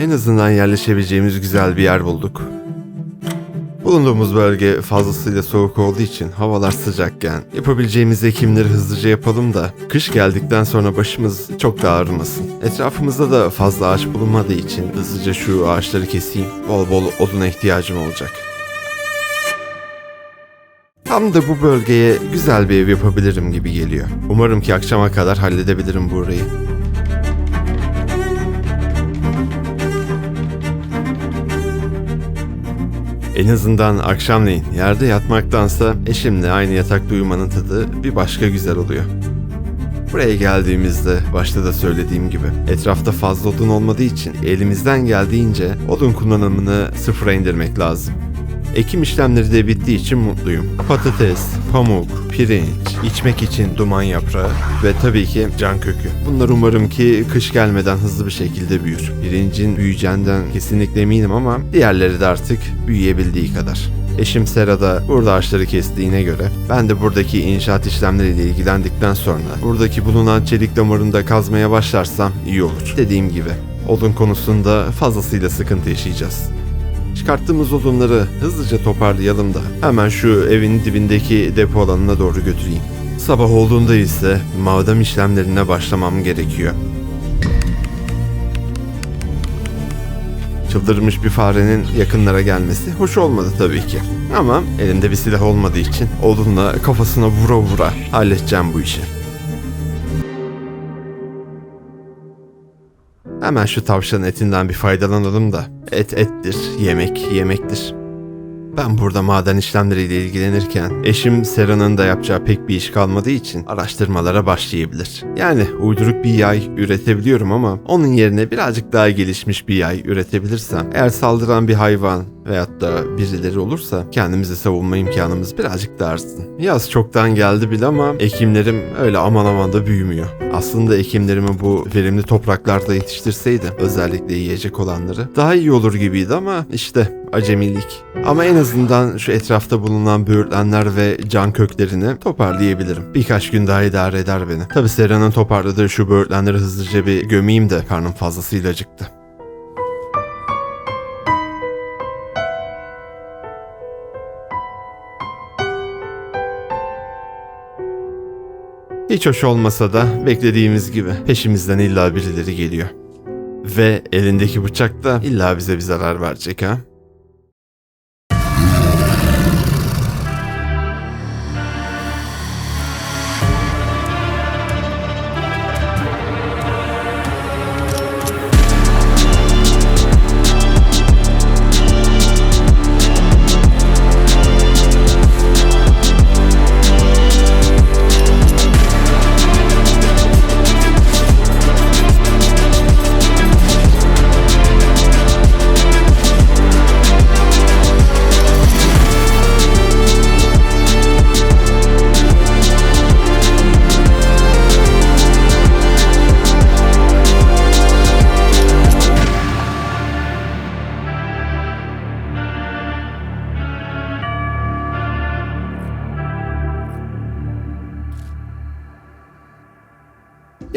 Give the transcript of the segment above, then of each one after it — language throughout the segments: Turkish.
en azından yerleşebileceğimiz güzel bir yer bulduk. Bulunduğumuz bölge fazlasıyla soğuk olduğu için havalar sıcakken yapabileceğimiz ekimleri hızlıca yapalım da kış geldikten sonra başımız çok da ağrımasın. Etrafımızda da fazla ağaç bulunmadığı için hızlıca şu ağaçları keseyim. Bol bol oduna ihtiyacım olacak. Tam da bu bölgeye güzel bir ev yapabilirim gibi geliyor. Umarım ki akşama kadar halledebilirim burayı. En azından akşamleyin yerde yatmaktansa eşimle aynı yatakta uyumanın tadı bir başka güzel oluyor. Buraya geldiğimizde başta da söylediğim gibi etrafta fazla odun olmadığı için elimizden geldiğince odun kullanımını sıfıra indirmek lazım. Ekim işlemleri de bittiği için mutluyum. Patates, pamuk, pirinç, içmek için duman yaprağı ve tabii ki can kökü. Bunlar umarım ki kış gelmeden hızlı bir şekilde büyür. Pirincin büyüyeceğinden kesinlikle eminim ama diğerleri de artık büyüyebildiği kadar. Eşim Sera da burada ağaçları kestiğine göre ben de buradaki inşaat işlemleriyle ilgilendikten sonra buradaki bulunan çelik damarında kazmaya başlarsam iyi olur. Dediğim gibi odun konusunda fazlasıyla sıkıntı yaşayacağız. Çıkarttığımız odunları hızlıca toparlayalım da hemen şu evin dibindeki depo alanına doğru götüreyim. Sabah olduğunda ise maden işlemlerine başlamam gerekiyor. Çıldırmış bir farenin yakınlara gelmesi hoş olmadı tabii ki. Ama elimde bir silah olmadığı için odunla kafasına vura vura halledeceğim bu işi. Hemen şu tavşanın etinden bir faydalanalım da et ettir, yemek yemektir. Ben burada maden işlemleriyle ilgilenirken eşim Sera'nın da yapacağı pek bir iş kalmadığı için araştırmalara başlayabilir. Yani uyduruk bir yay üretebiliyorum ama onun yerine birazcık daha gelişmiş bir yay üretebilirsem eğer saldıran bir hayvan veyahut da birileri olursa kendimizi savunma imkanımız birazcık daha artsın. Yaz çoktan geldi bile ama ekimlerim öyle aman aman da büyümüyor. Aslında ekimlerimi bu verimli topraklarda yetiştirseydi özellikle yiyecek olanları daha iyi olur gibiydi ama işte acemilik. Ama en azından şu etrafta bulunan böğürtlenler ve can köklerini toparlayabilirim. Birkaç gün daha idare eder beni. Tabi Sera'nın toparladığı şu böğürtlenleri hızlıca bir gömeyim de karnım fazlasıyla acıktı. Hiç hoş olmasa da beklediğimiz gibi peşimizden illa birileri geliyor. Ve elindeki bıçak da illa bize bir zarar verecek ha.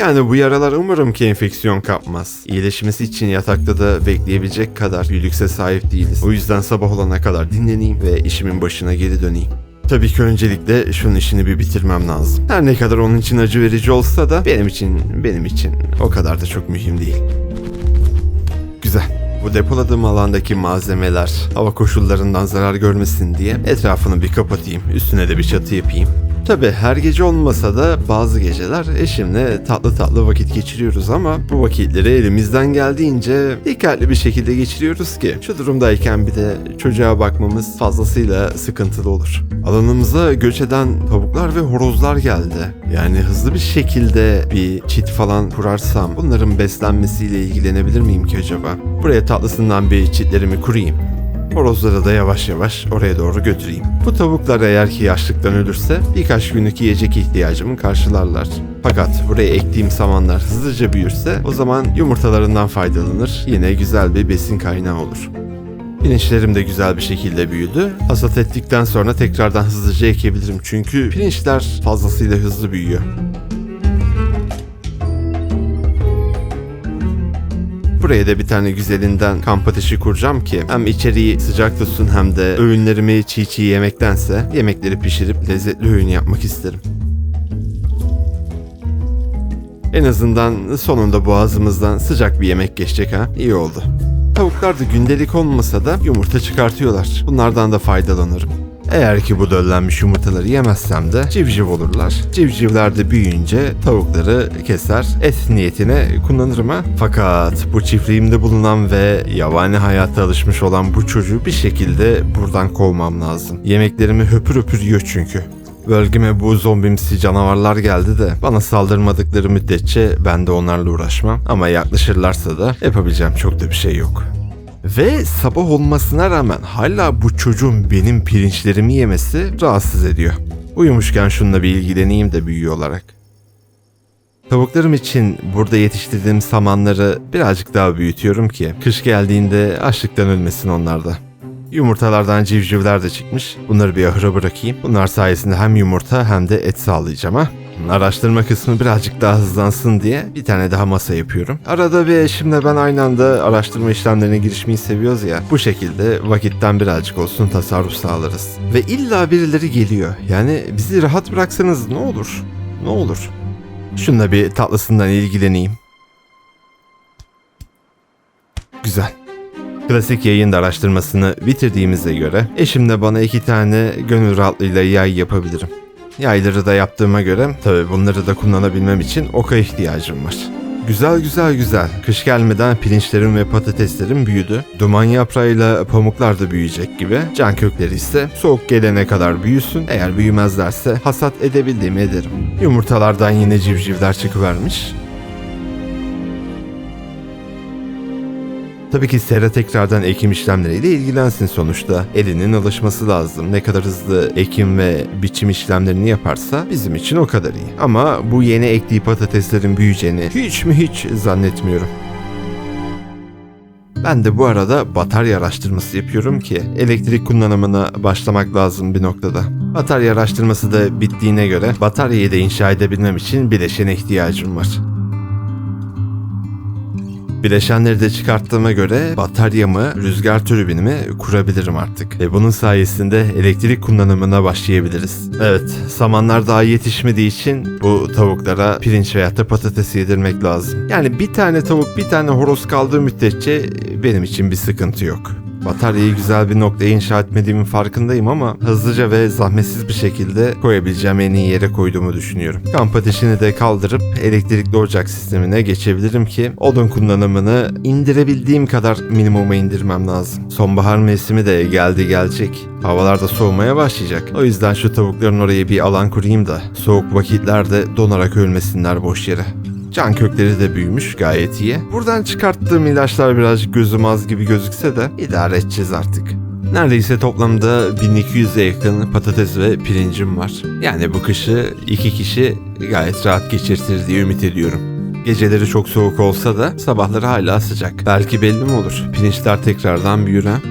Yani bu yaralar umarım ki enfeksiyon kapmaz. İyileşmesi için yatakta da bekleyebilecek kadar bir lükse sahip değiliz. O yüzden sabah olana kadar dinleneyim ve işimin başına geri döneyim. Tabii ki öncelikle şunun işini bir bitirmem lazım. Her ne kadar onun için acı verici olsa da benim için o kadar da çok mühim değil. Güzel. Bu depoladığım alandaki malzemeler hava koşullarından zarar görmesin diye etrafını bir kapatayım. Üstüne de bir çatı yapayım. Tabi her gece olmasa da bazı geceler eşimle tatlı vakit geçiriyoruz ama bu vakitleri elimizden geldiğince dikkatli bir şekilde geçiriyoruz ki şu durumdayken bir de çocuğa bakmamız fazlasıyla sıkıntılı olur. Alanımıza göç eden tavuklar ve horozlar geldi. Yani hızlı bir şekilde bir çit falan kurarsam bunların beslenmesiyle ilgilenebilir miyim ki acaba? Buraya tatlısından bir çitlerimi kurayım. Horozları da yavaş yavaş oraya doğru götüreyim. Bu tavuklar eğer ki yaşlıktan ölürse birkaç günlük yiyecek ihtiyacımı karşılarlar. Fakat buraya ektiğim samanlar hızlıca büyürse o zaman yumurtalarından faydalanır. Yine güzel bir besin kaynağı olur. Pirinçlerim de güzel bir şekilde büyüdü. Hasat ettikten sonra tekrardan hızlıca ekebilirim çünkü pirinçler fazlasıyla hızlı büyüyor. Buraya da bir tane güzelinden kamp ateşi kuracağım ki hem içeriği sıcak tutsun hem de öğünlerimi çiğ çiğ yemektense yemekleri pişirip lezzetli öğün yapmak isterim. En azından sonunda boğazımızdan sıcak bir yemek geçecek ha. İyi oldu. Tavuklar da gündelik olmasa da yumurta çıkartıyorlar. Bunlardan da faydalanırım. Eğer ki bu döllenmiş yumurtaları yemezsem de civciv olurlar. Civcivler de büyüyünce tavukları keser, et niyetine kullanırım ha. Fakat bu çiftliğimde bulunan ve yabani hayata alışmış olan bu çocuğu bir şekilde buradan kovmam lazım. Yemeklerimi höpür höpür yiyor çünkü. Bölgeme bu zombimsi canavarlar geldi de bana saldırmadıkları müddetçe ben de onlarla uğraşmam. Ama yaklaşırlarsa da yapabileceğim çok da bir şey yok. Ve sabah olmasına rağmen hala bu çocuğun benim pirinçlerimi yemesi rahatsız ediyor. Uyumuşken şununla bir ilgileneyim de büyüğü olarak. Tavuklarım için burada yetiştirdiğim samanları birazcık daha büyütüyorum ki kış geldiğinde açlıktan ölmesin onlar da. Yumurtalardan civcivler de çıkmış. Bunları bir ahıra bırakayım. Bunlar sayesinde hem yumurta hem de et sağlayacağım ha. Araştırma kısmı birazcık daha hızlansın diye bir tane daha masa yapıyorum. Arada bir eşimle ben aynı anda araştırma işlemlerine girişmeyi seviyoruz ya. Bu şekilde vakitten birazcık olsun tasarruf sağlarız. Ve illa birileri geliyor. Yani bizi rahat bıraksanız ne olur? Ne olur? Şununla bir tatlısından ilgileneyim. Güzel. Klasik yayın da araştırmasını bitirdiğimize göre eşim de bana 2 tane gönül rahatlığıyla yay yapabilirim. Yayları da yaptığıma göre tabii bunları da kullanabilmem için oka ihtiyacım var. Güzel. Kış gelmeden pirinçlerim ve patateslerim büyüdü. Duman yaprağıyla pamuklar da büyüyecek gibi. Can kökleri ise soğuk gelene kadar büyüsün. Eğer büyümezlerse hasat edebildiğimi ederim. Yumurtalardan yine civcivler çıkıvermiş. Tabii ki Sera tekrardan ekim işlemleriyle ilgilensin sonuçta. Elinin alışması lazım. Ne kadar hızlı ekim ve biçim işlemlerini yaparsa bizim için o kadar iyi. Ama bu yeni ektiği patateslerin büyüyeceğini hiç zannetmiyorum. Ben de bu arada batarya araştırması yapıyorum ki elektrik kullanımına başlamak lazım bir noktada. Batarya araştırması da bittiğine göre bataryayı da inşa edebilmem için bileşene ihtiyacım var. Bileşenleri de çıkarttığıma göre bataryamı, rüzgar türbinimi kurabilirim artık. Ve bunun sayesinde elektrik kullanımına başlayabiliriz. Evet, samanlar daha yetişmediği için bu tavuklara pirinç veya da patates yedirmek lazım. Yani bir tane tavuk, bir tane horoz kaldığı müddetçe benim için bir sıkıntı yok. Bataryayı güzel bir noktaya inşa etmediğimin farkındayım ama hızlıca ve zahmetsiz bir şekilde koyabileceğim en iyi yere koyduğumu düşünüyorum. Kamp ateşini de kaldırıp elektrikli ocak sistemine geçebilirim ki odun kullanımını indirebildiğim kadar minimuma indirmem lazım. Sonbahar mevsimi de gelecek. Havalar da soğumaya başlayacak. O yüzden şu tavukların oraya bir alan kurayım da soğuk vakitlerde donarak ölmesinler boş yere. Can kökleri de büyümüş, gayet iyi. Buradan çıkarttığım ilaçlar birazcık gözüm az gibi gözükse de idare edeceğiz artık. Neredeyse toplamda 1200'e yakın patates ve pirincim var. Yani bu kışı 2 kişi gayet rahat geçirtir diye ümit ediyorum. Geceleri çok soğuk olsa da sabahları hala sıcak. Belki belli mi olur? Pirinçler tekrardan büyür ha?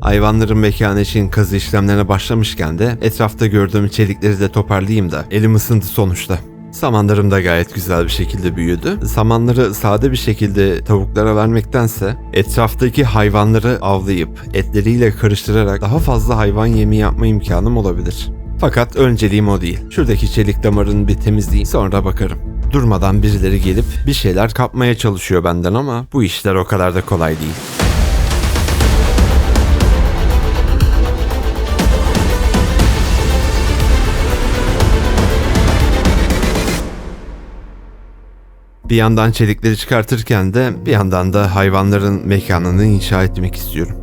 Hayvanların mekanı için kazı işlemlerine başlamışken de etrafta gördüğüm çelikleri de toparlayayım da elim ısındı sonuçta. Samanlarım da gayet güzel bir şekilde büyüdü. Samanları sade bir şekilde tavuklara vermektense etraftaki hayvanları avlayıp etleriyle karıştırarak daha fazla hayvan yemi yapma imkanım olabilir. Fakat önceliğim o değil. Şuradaki çelik damarını bir temizleyeyim, sonra bakarım. Durmadan birileri gelip bir şeyler kapmaya çalışıyor benden ama bu işler o kadar da kolay değil. Bir yandan çelikleri çıkartırken de bir yandan da hayvanların mekanını inşa etmek istiyorum.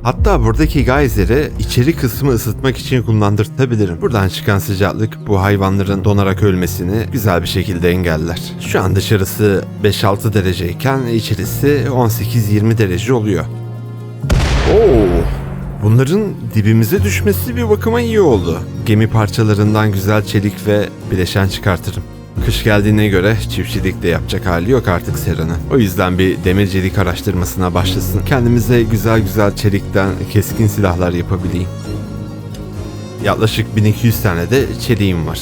Hatta buradaki geyseri içeri kısmı ısıtmak için kullandırtabilirim. Buradan çıkan sıcaklık bu hayvanların donarak ölmesini güzel bir şekilde engeller. Şu an dışarısı 5-6 dereceyken içerisi 18-20 derece oluyor. Bunların dibimize düşmesi bir bakıma iyi oldu. Gemi parçalarından güzel çelik ve bileşen çıkartırım. Kış geldiğine göre çiftçilik de yapacak hali yok artık Sera'nın. O yüzden bir demircilik araştırmasına başlasın. Kendimize güzel çelikten keskin silahlar yapabileyim. Yaklaşık 1200 tane de çeliğim var.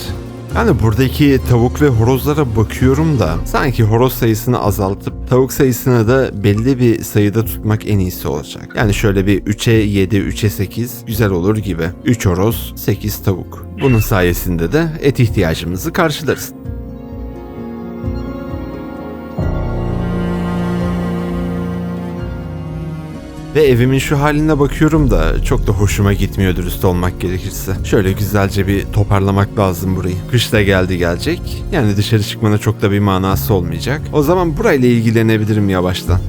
Yani buradaki tavuk ve horozlara bakıyorum da sanki horoz sayısını azaltıp tavuk sayısını da belli bir sayıda tutmak en iyisi olacak. Yani şöyle bir 3'e 7, 3'e 8 güzel olur gibi. 3 horoz, 8 tavuk. Bunun sayesinde de et ihtiyacımızı karşılarız. Ve evimin şu haline bakıyorum da çok da hoşuma gitmiyor dürüst olmak gerekirse. Şöyle güzelce bir toparlamak lazım burayı. Kış da gelecek. Yani dışarı çıkmana çok da bir manası olmayacak. O zaman burayla ilgilenebilirim yavaştan.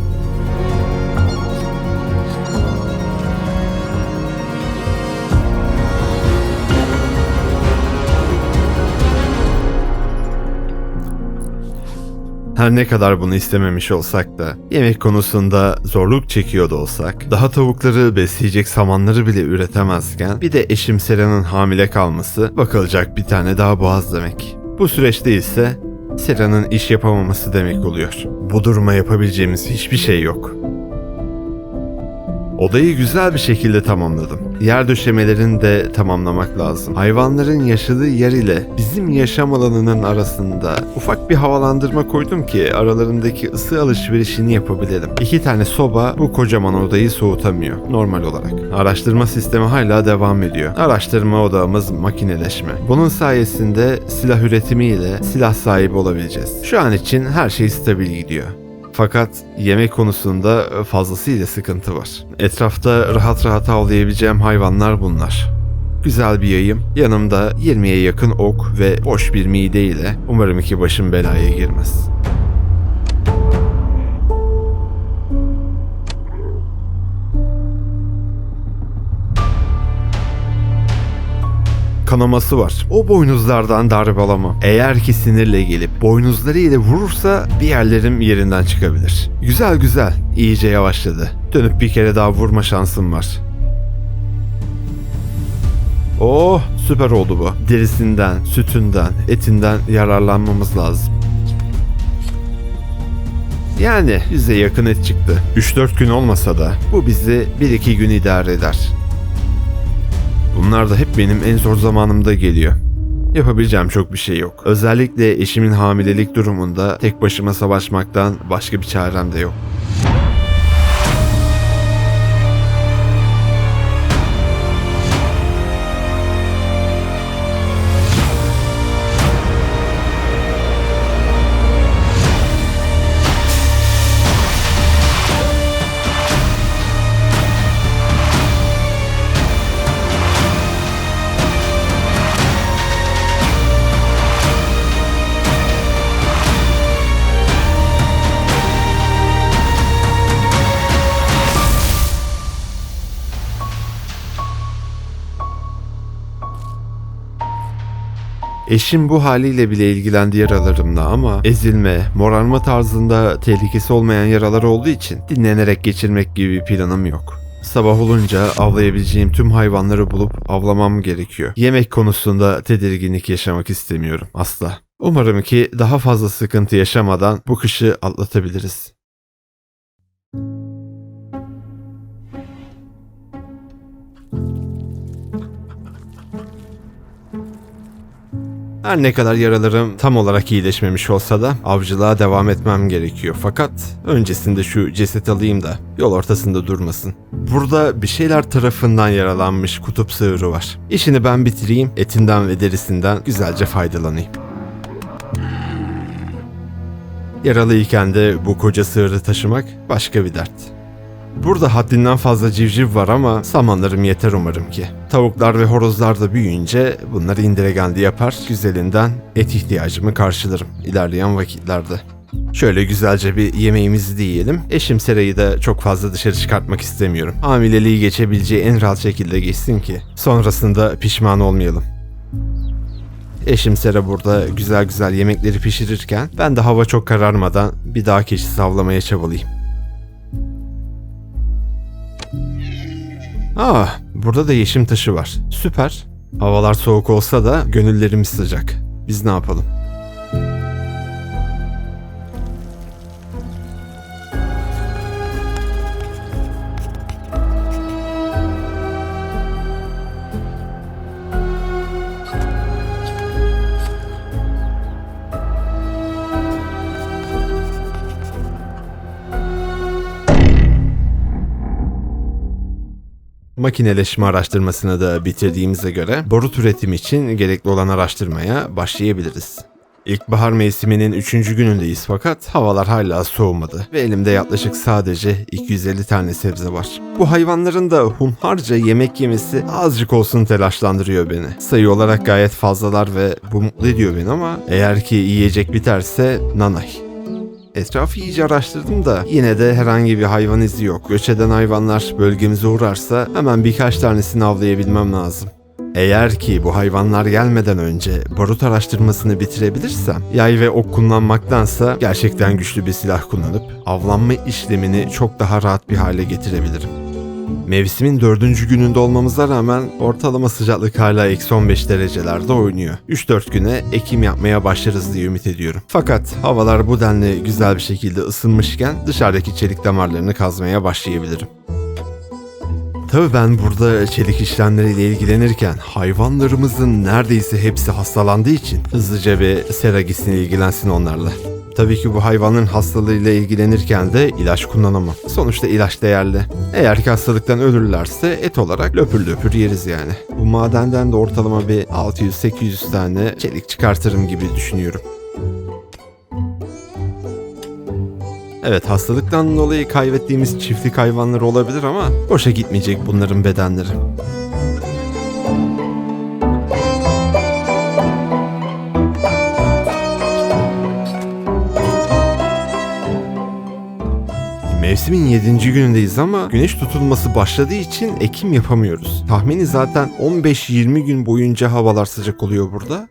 Her ne kadar bunu istememiş olsak da, yemek konusunda zorluk çekiyor da olsak, daha tavukları besleyecek samanları bile üretemezken, bir de eşim Sera'nın hamile kalması, bakılacak bir tane daha boğaz demek. Bu süreçte ise Sera'nın iş yapamaması demek oluyor. Bu duruma yapabileceğimiz hiçbir şey yok. Odayı güzel bir şekilde tamamladım. Yer döşemelerini de tamamlamak lazım. Hayvanların yaşadığı yer ile bizim yaşam alanının arasında ufak bir havalandırma koydum ki aralarındaki ısı alışverişini yapabilelim. 2 tane soba bu kocaman odayı soğutamıyor normal olarak. Araştırma sistemi hala devam ediyor. Araştırma odamız makineleşme. Bunun sayesinde silah üretimiyle silah sahibi olabileceğiz. Şu an için her şey stabil gidiyor. Fakat yemek konusunda fazlasıyla sıkıntı var. Etrafta rahat rahat avlayabileceğim hayvanlar bunlar. Güzel bir yayım, yanımda 20'ye yakın ok ve boş bir mide ile umarım ki başım belaya girmez. Kanaması var. O boynuzlardan darbe alamam. Eğer ki sinirle gelip boynuzları ile vurursa bir yerlerim yerinden çıkabilir. Güzel güzel. İyice yavaşladı. Dönüp bir kere daha vurma şansım var. Oh, süper oldu bu. Derisinden, sütünden, etinden yararlanmamız lazım. Yani bize yakın et çıktı. 3-4 gün olmasa da bu bizi 1-2 gün idare eder. Bunlar da hep benim en zor zamanımda geliyor. Yapabileceğim çok bir şey yok. Özellikle eşimin hamilelik durumunda tek başıma savaşmaktan başka bir çarem de yok. Eşim bu haliyle bile ilgilendi yaralarımla ama ezilme, morarma tarzında tehlikesi olmayan yaralar olduğu için dinlenerek geçirmek gibi bir planım yok. Sabah olunca avlayabileceğim tüm hayvanları bulup avlamam gerekiyor. Yemek konusunda tedirginlik yaşamak istemiyorum asla. Umarım ki daha fazla sıkıntı yaşamadan bu kışı atlatabiliriz. Her ne kadar yaralarım tam olarak iyileşmemiş olsa da avcılığa devam etmem gerekiyor. Fakat öncesinde şu ceset alayım da yol ortasında durmasın. Burada bir şeyler tarafından yaralanmış kutup sığırı var. İşini ben bitireyim, etinden ve derisinden güzelce faydalanayım. Yaralıyken de bu koca sığırı taşımak başka bir dert. Burada haddinden fazla civciv var ama samanlarım yeter umarım ki. Tavuklar ve horozlar da büyüyünce bunları indiregendi yapar, güzelinden et ihtiyacımı karşılarım ilerleyen vakitlerde. Şöyle güzelce bir yemeğimizi de yiyelim. Eşim Sera'yı da çok fazla dışarı çıkartmak istemiyorum. Hamileliği geçebileceği en rahat şekilde geçsin ki sonrasında pişman olmayalım. Eşim Sera burada güzel güzel yemekleri pişirirken ben de hava çok kararmadan bir dağ keçisi avlamaya çabalayayım. Burada da yeşim taşı var. Süper. Havalar soğuk olsa da gönüllerimiz sıcak. Biz ne yapalım? Makineleşme araştırmasını da bitirdiğimize göre barut üretimi için gerekli olan araştırmaya başlayabiliriz. İlkbahar mevsiminin 3. günündeyiz fakat havalar hala soğumadı ve elimde yaklaşık sadece 250 tane sebze var. Bu hayvanların da hunharca yemek yemesi azıcık olsun telaşlandırıyor beni. Sayı olarak gayet fazlalar ve bu mutlu ediyor beni ama eğer ki yiyecek biterse nanay. Etrafı iyice araştırdım da yine de herhangi bir hayvan izi yok. Göç eden hayvanlar bölgemize uğrarsa hemen birkaç tanesini avlayabilmem lazım. Eğer ki bu hayvanlar gelmeden önce barut araştırmasını bitirebilirsem, yay ve ok kullanmaktansa gerçekten güçlü bir silah kullanıp avlanma işlemini çok daha rahat bir hale getirebilirim. Mevsimin 4. gününde olmamıza rağmen ortalama sıcaklık hala -15 derecelerde oynuyor. 3-4 güne ekim yapmaya başlarız diye ümit ediyorum. Fakat havalar bu denli güzel bir şekilde ısınmışken dışarıdaki çelik damarlarını kazmaya başlayabilirim. Tabii ben burada çelik işlemleriyle ilgilenirken hayvanlarımızın neredeyse hepsi hastalandığı için hızlıca bir Sera gitsin ilgilensin onlarla. Tabii ki bu hayvanın hastalığıyla ilgilenirken de ilaç kullanamam. Sonuçta ilaç değerli. Eğer ki hastalıktan ölürlerse et olarak löpür löpür yeriz yani. Bu madenden de ortalama bir 600-800 tane çelik çıkartırım gibi düşünüyorum. Evet, hastalıktan dolayı kaybettiğimiz çiftlik hayvanları olabilir ama boşa gitmeyecek bunların bedenleri. Mevsimin 7. günündeyiz ama güneş tutulması başladığı için ekim yapamıyoruz. Tahmini zaten 15-20 gün boyunca havalar sıcak oluyor burada.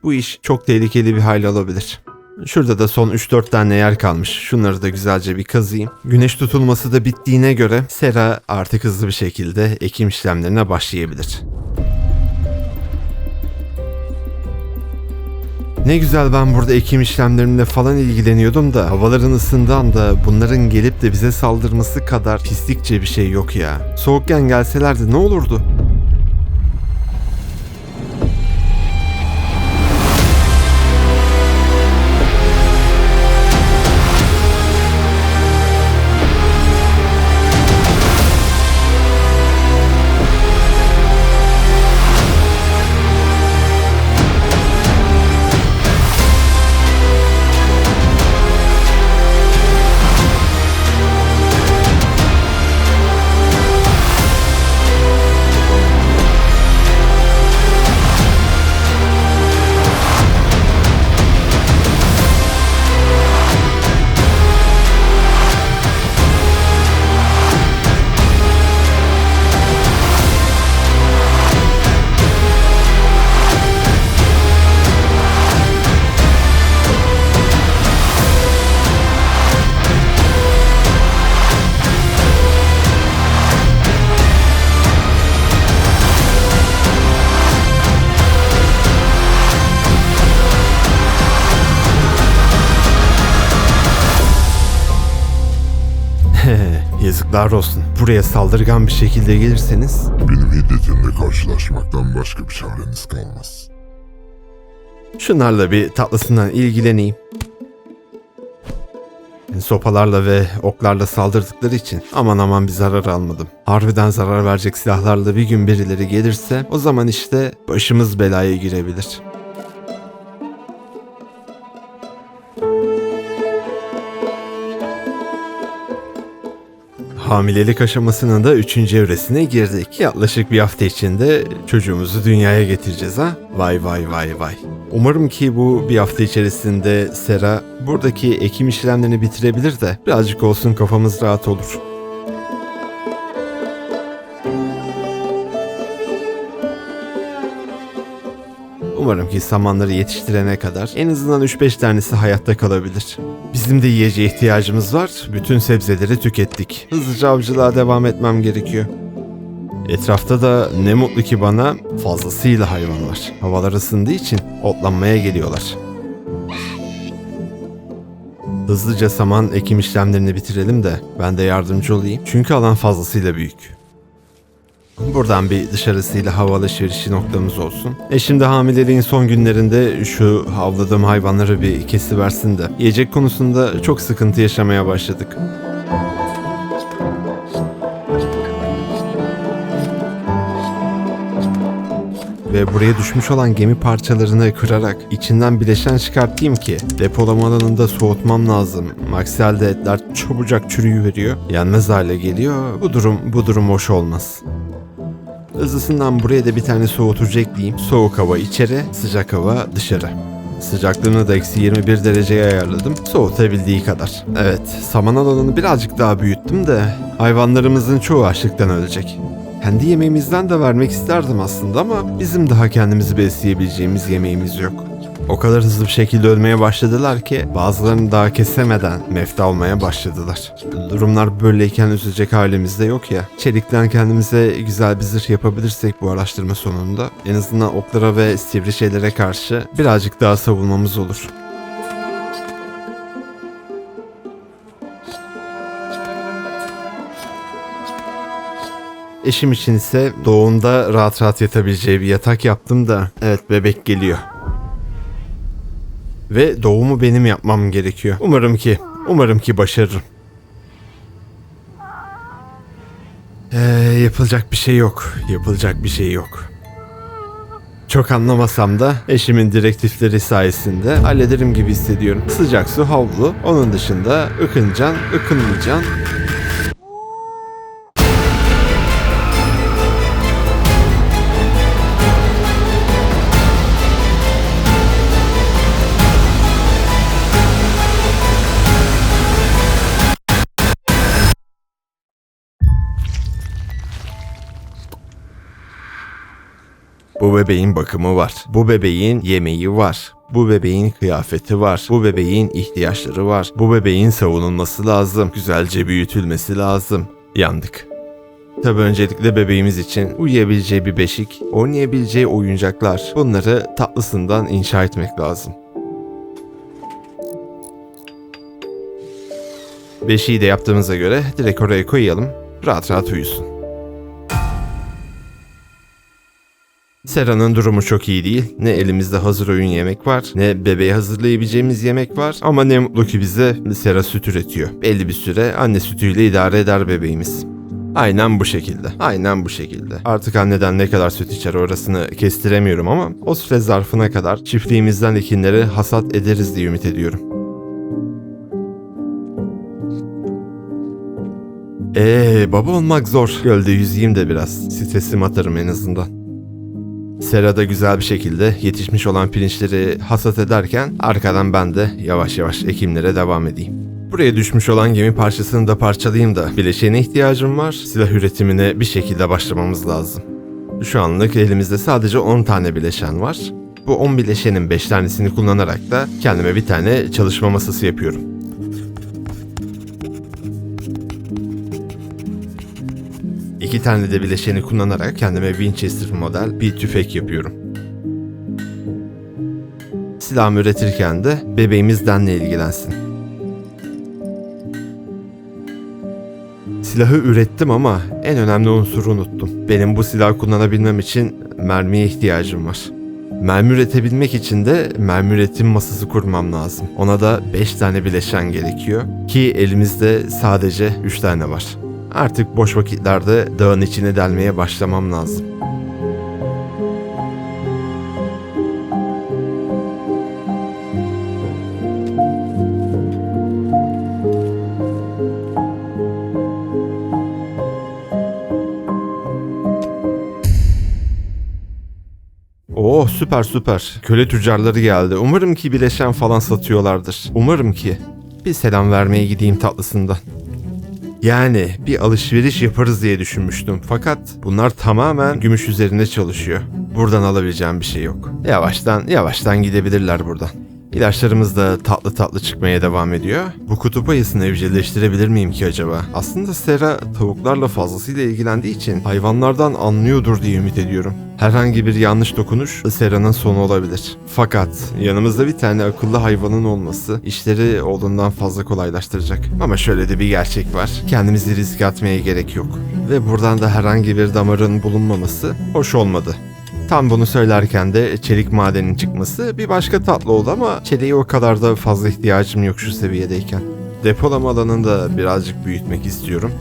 Bu iş çok tehlikeli bir hal alabilir. Şurada da son 3-4 tane yer kalmış. Şunları da güzelce bir kazıyım. Güneş tutulması da bittiğine göre Sera artık hızlı bir şekilde ekim işlemlerine başlayabilir. Ne güzel ben burada ekim işlemlerimle falan ilgileniyordum da havaların ısındığı anda bunların gelip de bize saldırması kadar pislikçe bir şey yok ya. Soğukken gelselerdi ne olurdu? Yazıklar olsun. Buraya saldırgan bir şekilde gelirseniz... Benim hiddetimle karşılaşmaktan başka bir çareniz kalmaz. Şunlarla bir tatlısından ilgileneyim. Sopalarla ve oklarla saldırdıkları için aman bir zarar almadım. Harbiden zarar verecek silahlarla bir gün birileri gelirse o zaman işte başımız belaya girebilir. Hamilelik aşamasının da 3. evresine girdik. Yaklaşık bir hafta içinde çocuğumuzu dünyaya getireceğiz ha. Vay. Umarım ki bu bir hafta içerisinde Sera buradaki ekim işlemlerini bitirebilir de birazcık olsun kafamız rahat olur. Umarım ki samanları yetiştirene kadar en azından 3-5 tanesi hayatta kalabilir. Bizim de yiyeceğe ihtiyacımız var. Bütün sebzeleri tükettik. Hızlıca avcılığa devam etmem gerekiyor. Etrafta da ne mutlu ki bana fazlasıyla hayvan var. Havalar ısındığı için otlanmaya geliyorlar. Hızlıca saman ekim işlemlerini bitirelim de ben de yardımcı olayım. Çünkü alan fazlasıyla büyük. Buradan bir dışarısıyla hava alışverişi noktamız olsun. Şimdi hamileliğin son günlerinde şu avladığım hayvanları bir kesiversin de yiyecek konusunda çok sıkıntı yaşamaya başladık. ve buraya düşmüş olan gemi parçalarını kırarak içinden bileşen çıkartayım ki depolama alanında soğutmam lazım. Aksi halde etler çabucak çürüyüveriyor, yenmez hale geliyor. Bu durum hoş olmaz. Hızlısından buraya da bir tane soğutucu ekleyeyim. Soğuk hava içeri, sıcak hava dışarı. Sıcaklığını da eksi 21 dereceye ayarladım. Soğutabildiği kadar. Evet, saman alanını birazcık daha büyüttüm de hayvanlarımızın çoğu açlıktan ölecek. Kendi yemeğimizden de vermek isterdim aslında ama bizim daha kendimizi besleyebileceğimiz yemeğimiz yok. O kadar hızlı bir şekilde ölmeye başladılar ki bazılarını daha kesemeden mefta olmaya başladılar. Durumlar böyleyken üzülecek halimiz de yok ya. Çelikten kendimize güzel bir zırh yapabilirsek bu araştırma sonunda en azından oklara ve sivri şeylere karşı birazcık daha savunmamız olur. Eşim için ise doğumda rahat rahat yatabileceği bir yatak yaptım da evet, bebek geliyor. Ve doğumu benim yapmam gerekiyor. Umarım ki başarırım. Yapılacak bir şey yok. Çok anlamasam da eşimin direktifleri sayesinde hallederim gibi hissediyorum. Sıcak su, havlu, onun dışında ıkınacaksın, ıkınmayacaksın. Bu bebeğin bakımı var. Bu bebeğin yemeği var. Bu bebeğin kıyafeti var. Bu bebeğin ihtiyaçları var. Bu bebeğin savunulması lazım. Güzelce büyütülmesi lazım. Yandık. Tabii öncelikle bebeğimiz için uyuyabileceği bir beşik, oynayabileceği oyuncaklar. Bunları tatlısından inşa etmek lazım. Beşiği de yaptığımıza göre direkt oraya koyalım. Rahat rahat uyusun. Sera'nın durumu çok iyi değil. Ne elimizde hazır oyun yemek var, ne bebeğe hazırlayabileceğimiz yemek var. Ama ne mutlu ki bize Sera süt üretiyor. Belli bir süre anne sütüyle idare eder bebeğimiz. Aynen bu şekilde. Artık anneden ne kadar süt içer orasını kestiremiyorum ama o süre zarfına kadar çiftliğimizden ekinleri hasat ederiz diye ümit ediyorum. Baba olmak zor. Gölde yüzeyim de biraz. Stresimi atarım en azından. Sera da güzel bir şekilde yetişmiş olan pirinçleri hasat ederken arkadan ben de yavaş yavaş ekimlere devam edeyim. Buraya düşmüş olan gemi parçasını da parçalayayım da bileşene ihtiyacım var. Silah üretimine bir şekilde başlamamız lazım. Şu anlık elimizde sadece 10 tane bileşen var. Bu 10 bileşenin 5 tanesini kullanarak da kendime bir tane çalışma masası yapıyorum. İki tane de bileşeni kullanarak kendime Winchester model bir tüfek yapıyorum. Silahımı üretirken de bebeğimiz Dan'le ilgilensin. Silahı ürettim ama en önemli unsuru unuttum. Benim bu silahı kullanabilmem için mermiye ihtiyacım var. Mermi üretebilmek için de mermi üretim masası kurmam lazım. Ona da 5 tane bileşen gerekiyor ki elimizde sadece 3 tane var. Artık boş vakitlerde dağın içine delmeye başlamam lazım. Oh, süper. Köle tüccarları geldi. Umarım ki bileşen falan satıyorlardır. Umarım ki. Bir selam vermeye gideyim tatlısından. Yani bir alışveriş yaparız diye düşünmüştüm. Fakat bunlar tamamen gümüş üzerinde çalışıyor. Buradan alabileceğim bir şey yok. Yavaştan gidebilirler buradan. İlaçlarımız da tatlı tatlı çıkmaya devam ediyor. Bu kutup ayısını evcilleştirebilir miyim ki acaba? Aslında Sera tavuklarla fazlasıyla ilgilendiği için hayvanlardan anlıyordur diye ümit ediyorum. Herhangi bir yanlış dokunuş Sera'nın sonu olabilir. Fakat yanımızda bir tane akıllı hayvanın olması işleri olduğundan fazla kolaylaştıracak. Ama şöyle de bir gerçek var. Kendimizi riske atmaya gerek yok. Ve buradan da herhangi bir damarın bulunmaması hoş olmadı. Tam bunu söylerken de çelik madenin çıkması bir başka tatlı oldu ama çeliğe o kadar da fazla ihtiyacım yok şu seviyedeyken. Depolama alanını da birazcık büyütmek istiyorum.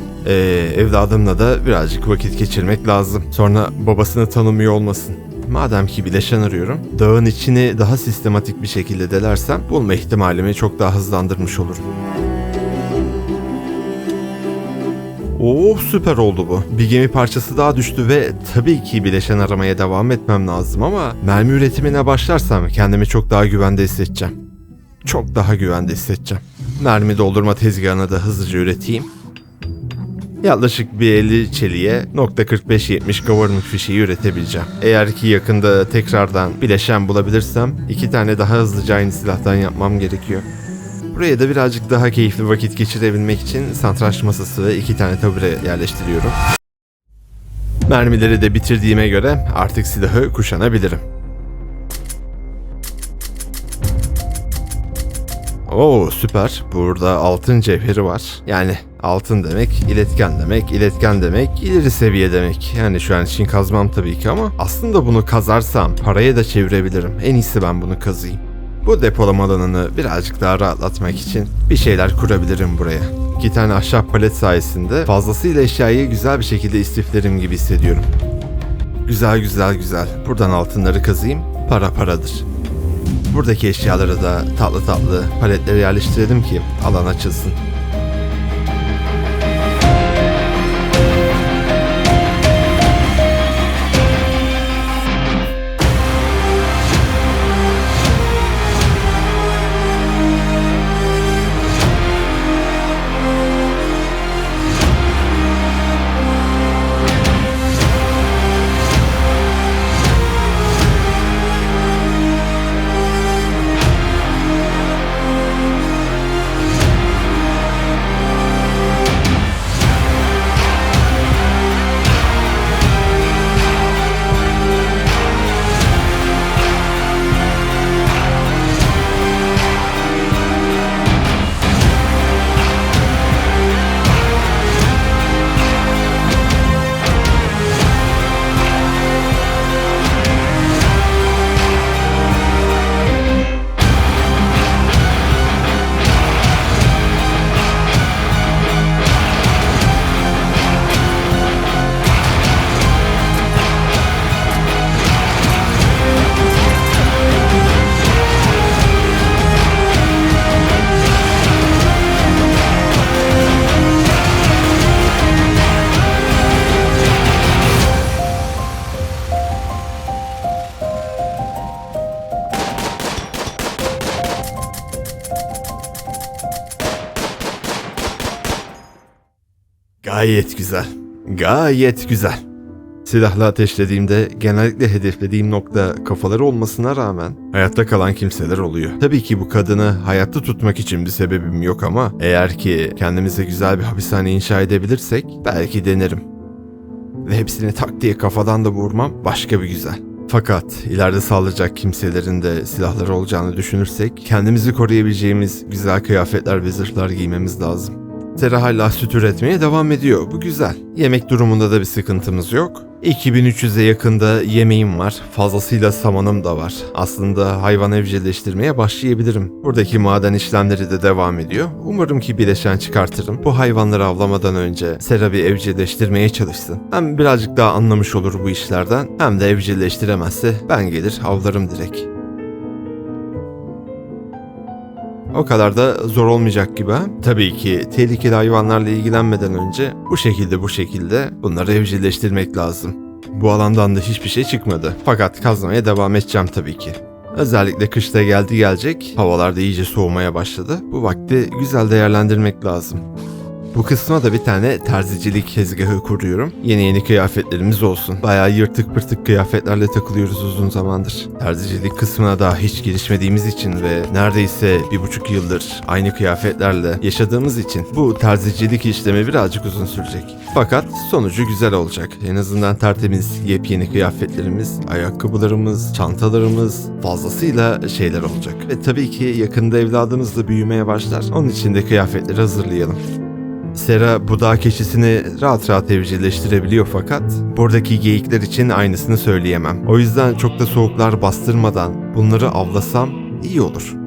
Evladımla da birazcık vakit geçirmek lazım. Sonra babasını tanımıyor olmasın. madem ki bileşen arıyorum, dağın içini daha sistematik bir şekilde delersem bulma ihtimalimi çok daha hızlandırmış olurum. Oo, süper oldu bu. Bir gemi parçası daha düştü ve tabii ki bileşen aramaya devam etmem lazım ama mermi üretimine başlarsam kendimi çok daha güvende hissedeceğim. Çok daha güvende hissedeceğim. Mermi doldurma tezgahını da hızlıca üreteyim. Yaklaşık bir 50 çeliğe .45-70 government fişeği üretebileceğim. Eğer ki yakında tekrardan bileşen bulabilirsem 2 tane daha hızlıca aynı silahtan yapmam gerekiyor. Buraya da birazcık daha keyifli vakit geçirebilmek için satranç masası ve 2 tane tabure yerleştiriyorum. Mermileri de bitirdiğime göre artık silahı kuşanabilirim. Oo, süper. Burada altın cevheri var. Yani altın demek, iletken demek, iletken demek, ileri seviye demek. Yani şu an için kazmam tabii ki ama aslında bunu kazarsam paraya da çevirebilirim. En iyisi ben bunu kazıyım. Bu depolama alanını birazcık daha rahatlatmak için bir şeyler kurabilirim buraya. 2 tane ahşap palet sayesinde fazlasıyla eşyayı güzel bir şekilde istiflerim gibi hissediyorum. Güzel güzel güzel. Buradan altınları kazıyım. Para paradır. Buradaki eşyaları da tatlı tatlı paletlere yerleştirelim ki alan açılsın. Gayet güzel. Gayet güzel. Silahla ateşlediğimde genellikle hedeflediğim nokta kafaları olmasına rağmen hayatta kalan kimseler oluyor. Tabii ki bu kadını hayatta tutmak için bir sebebim yok ama eğer ki kendimize güzel bir hapishane inşa edebilirsek belki denerim. Ve hepsini tak diye kafadan da vurmam başka bir güzel. Fakat ileride saldıracak kimselerin de silahları olacağını düşünürsek kendimizi koruyabileceğimiz güzel kıyafetler ve zırhlar giymemiz lazım. Sera hala süt üretmeye devam ediyor. Bu güzel. Yemek durumunda da bir sıkıntımız yok. 2300'e yakında yemeğim var. Fazlasıyla samanım da var. Aslında hayvan evcilleştirmeye başlayabilirim. Buradaki maden işlemleri de devam ediyor. Umarım ki bileşen çıkartırım. Bu hayvanları avlamadan önce Sera bir evcilleştirmeye çalışsın. Hem birazcık daha anlamış olur bu işlerden hem de evcilleştiremezse ben gelir avlarım direkt. O kadar da zor olmayacak gibi. Tabii ki tehlikeli hayvanlarla ilgilenmeden önce bu şekilde bunları evcilleştirmek lazım. Bu alandan da hiçbir şey çıkmadı. Fakat kazmaya devam edeceğim tabii ki. Özellikle kışta gelecek. Havalar da iyice soğumaya başladı. Bu vakti güzel değerlendirmek lazım. Bu kısma da bir tane terzicilik tezgahı kuruyorum. Yeni kıyafetlerimiz olsun. Bayağı yırtık pırtık kıyafetlerle takılıyoruz uzun zamandır. Terzicilik kısmına daha hiç gelişmediğimiz için ve neredeyse 1,5 yıldır aynı kıyafetlerle yaşadığımız için bu terzicilik işlemi birazcık uzun sürecek. Fakat sonucu güzel olacak. En azından tertemiz yepyeni kıyafetlerimiz, ayakkabılarımız, çantalarımız fazlasıyla şeyler olacak. Ve tabii ki yakında evladımız da büyümeye başlar. Onun için de kıyafetleri hazırlayalım. Sera bu dağ keçisini rahat rahat evcilleştirebiliyor fakat buradaki geyikler için aynısını söyleyemem. O yüzden çok da soğuklar bastırmadan bunları avlasam iyi olur.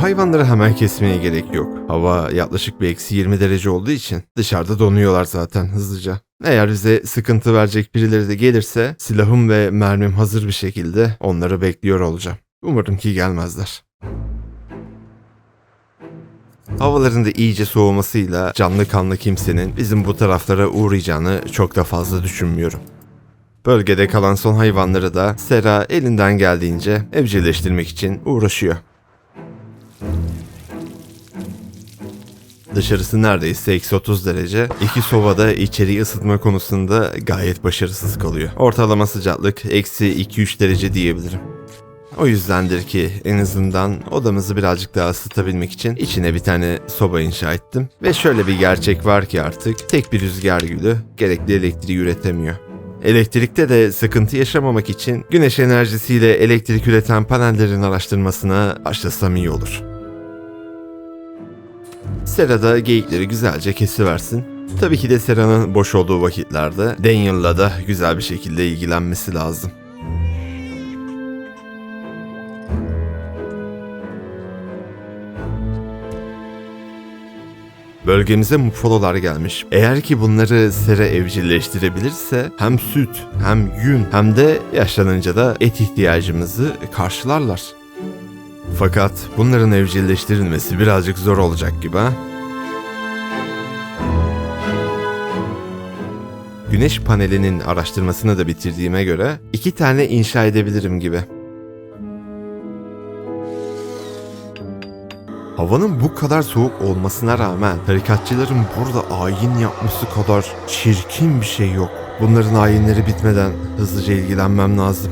hayvanları hemen kesmeye gerek yok. Hava yaklaşık bir -20 derece olduğu için dışarıda donuyorlar zaten hızlıca. Eğer bize sıkıntı verecek birileri de gelirse silahım ve mermim hazır bir şekilde onları bekliyor olacağım. Umarım ki gelmezler. Havaların da iyice soğumasıyla canlı kanlı kimsenin bizim bu taraflara uğrayacağını çok da fazla düşünmüyorum. Bölgede kalan son hayvanları da Sera elinden geldiğince evcilleştirmek için uğraşıyor. Dışarısı neredeyse -30 derece. İki sobada içeriği ısıtma konusunda gayet başarısız kalıyor. Ortalama sıcaklık -2-3 derece diyebilirim. O yüzdendir ki en azından odamızı birazcık daha ısıtabilmek için içine bir tane soba inşa ettim. Ve şöyle bir gerçek var ki artık tek bir rüzgar gülü gerekli elektriği üretemiyor. Elektrikte de sıkıntı yaşamamak için güneş enerjisiyle elektrik üreten panellerin araştırmasına başlasam iyi olur. Sera da geyikleri güzelce kesiversin. Tabii ki de Sera'nın boş olduğu vakitlerde Daniel'la da güzel bir şekilde ilgilenmesi lazım. Bölgemize mufololar gelmiş. Eğer ki bunları Sera evcilleştirebilirse hem süt, hem yün, hem de yaşlanınca da et ihtiyacımızı karşılarlar. Fakat bunların evcilleştirilmesi birazcık zor olacak gibi ha? Güneş panelinin araştırmasını da bitirdiğime göre 2 tane inşa edebilirim gibi. Havanın bu kadar soğuk olmasına rağmen tarikatçıların burada ayin yapması kadar çirkin bir şey yok. Bunların ayinleri bitmeden hızlıca ilgilenmem lazım.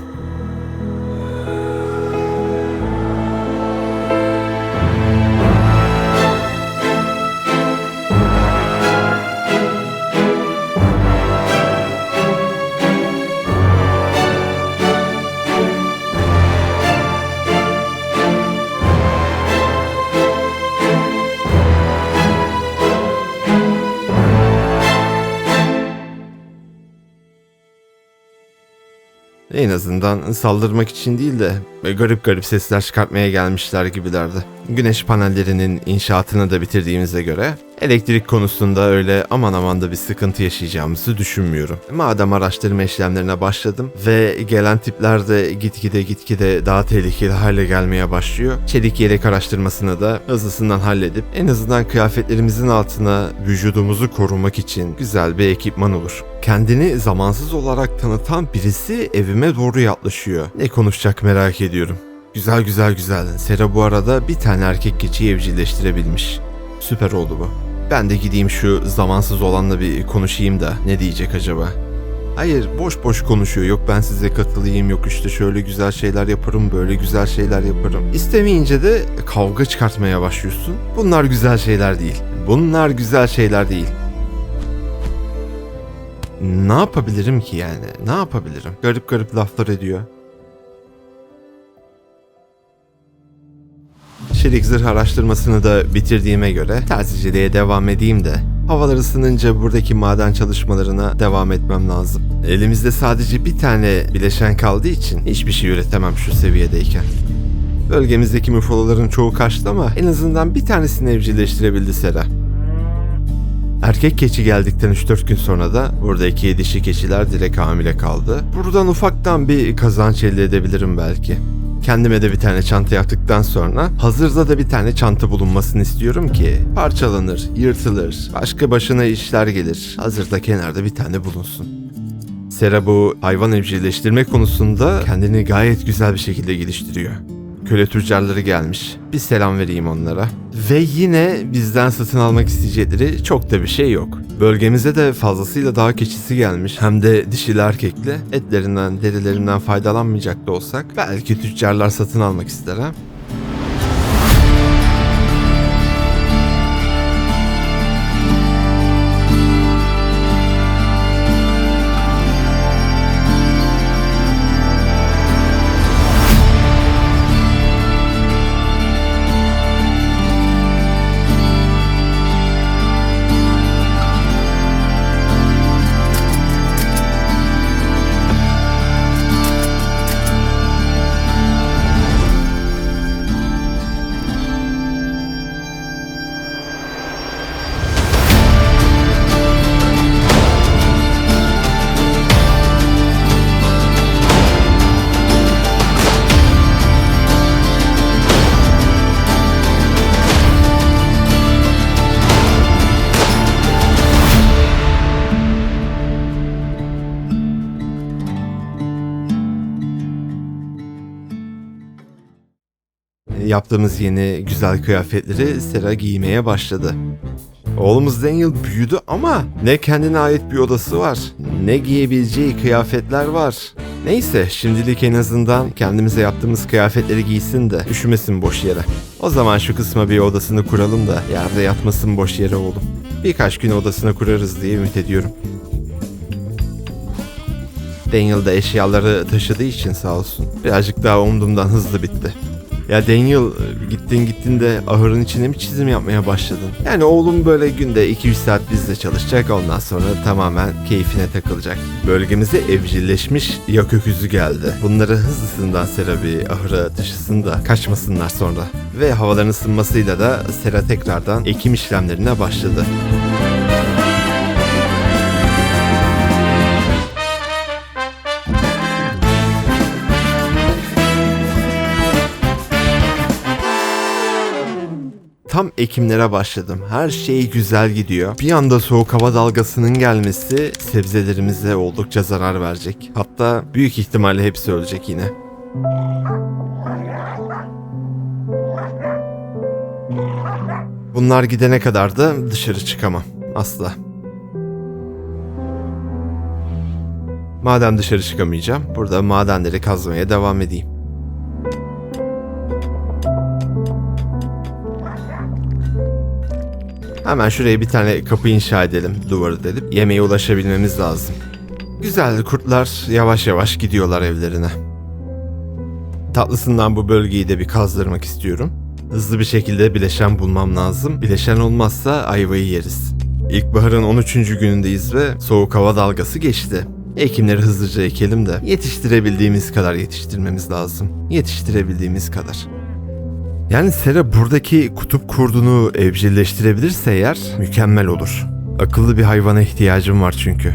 En azından saldırmak için değil de garip garip sesler çıkartmaya gelmişler gibilerdi. Güneş panellerinin inşaatını da bitirdiğimize göre elektrik konusunda öyle aman aman da bir sıkıntı yaşayacağımızı düşünmüyorum. Madem araştırma işlemlerine başladım ve gelen tipler de gitgide daha tehlikeli hale gelmeye başlıyor. Çelik yelek araştırmasını da hızlısından halledip en azından kıyafetlerimizin altına vücudumuzu korumak için güzel bir ekipman olur. Kendini zamansız olarak tanıtan birisi evime doğru yaklaşıyor. Ne konuşacak merak ediyorum. Güzel. Sera bu arada bir tane erkek keçiyi evcilleştirebilmiş. Süper oldu bu. Ben de gideyim şu zamansız olanla bir konuşayım da ne diyecek acaba? Hayır, boş konuşuyor. Yok ben size katılayım, yok işte şöyle güzel şeyler yaparım, böyle güzel şeyler yaparım. İstemeyince de kavga çıkartmaya başlıyorsun. Bunlar güzel şeyler değil. Ne yapabilirim ki yani? Ne yapabilirim? Garip laflar ediyor. Çelik zırh araştırmasını da bitirdiğime göre terziciliğe devam edeyim de havalar ısınınca buradaki maden çalışmalarına devam etmem lazım. Elimizde sadece bir tane bileşen kaldığı için hiçbir şey üretemem şu seviyedeyken. Bölgemizdeki müfoloların çoğu kaçtı ama en azından bir tanesini evcilleştirebildi Sera. Erkek keçi geldikten 3-4 gün sonra da buradaki dişi keçiler direkt hamile kaldı. Buradan ufaktan bir kazanç elde edebilirim belki. Kendime de bir tane çanta yaptıktan sonra hazırda da bir tane çanta bulunmasını istiyorum ki parçalanır, yırtılır, başka başına işler gelir. Hazırda kenarda bir tane bulunsun. Sera bu hayvan evcilleştirme konusunda kendini gayet güzel bir şekilde geliştiriyor. Köle tüccarları gelmiş. Bir selam vereyim onlara. Ve yine bizden satın almak isteyecekleri çok da bir şey yok. Bölgemize de fazlasıyla dağ keçisi gelmiş. Hem de dişili erkekli. Etlerinden, derilerinden faydalanmayacak da olsak belki tüccarlar satın almak ister ha. yaptığımız yeni güzel kıyafetleri Sera giymeye başladı. Oğlumuz Daniel büyüdü ama ne kendine ait bir odası var, ne giyebileceği kıyafetler var. Neyse, şimdilik en azından kendimize yaptığımız kıyafetleri giysin de üşümesin boş yere. O zaman şu kısma bir odasını kuralım da yerde yatmasın boş yere oğlum. Birkaç gün odasına kurarız diye ümit ediyorum. Daniel da eşyaları taşıdığı için sağ olsun birazcık daha umduğumdan hızlı bitti. Ya Daniel, gittin de ahırın içine mi çizim yapmaya başladın? Yani oğlum böyle günde 2-3 saat bizle çalışacak, ondan sonra tamamen keyfine takılacak. Bölgemize evcilleşmiş yak öküzü geldi. Bunları hızlısından Sera bir ahıra taşısın da kaçmasınlar sonra. Ve havaların ısınmasıyla da Sera tekrardan ekim işlemlerine başladı. Tam ekimlere başladım. Her şey güzel gidiyor. Bir anda soğuk hava dalgasının gelmesi sebzelerimize oldukça zarar verecek. Hatta büyük ihtimalle hepsi ölecek yine. Bunlar gidene kadar da dışarı çıkamam. Asla. Madem dışarı çıkamayacağım, burada madenleri kazmaya devam edeyim. Hemen şuraya bir tane kapı inşa edelim, duvarı delip yemeğe ulaşabilmemiz lazım. Güzel, kurtlar yavaş yavaş gidiyorlar evlerine. Tatlısından bu bölgeyi de bir kazdırmak istiyorum. Hızlı bir şekilde bileşen bulmam lazım. Bileşen olmazsa ayvayı yeriz. İlkbaharın 13. günündeyiz ve soğuk hava dalgası geçti. Ekimleri hızlıca ekelim de yetiştirebildiğimiz kadar yetiştirmemiz lazım. Yetiştirebildiğimiz kadar. Yani Sera buradaki kutup kurdunu evcilleştirebilirse eğer mükemmel olur. Akıllı bir hayvana ihtiyacım var çünkü.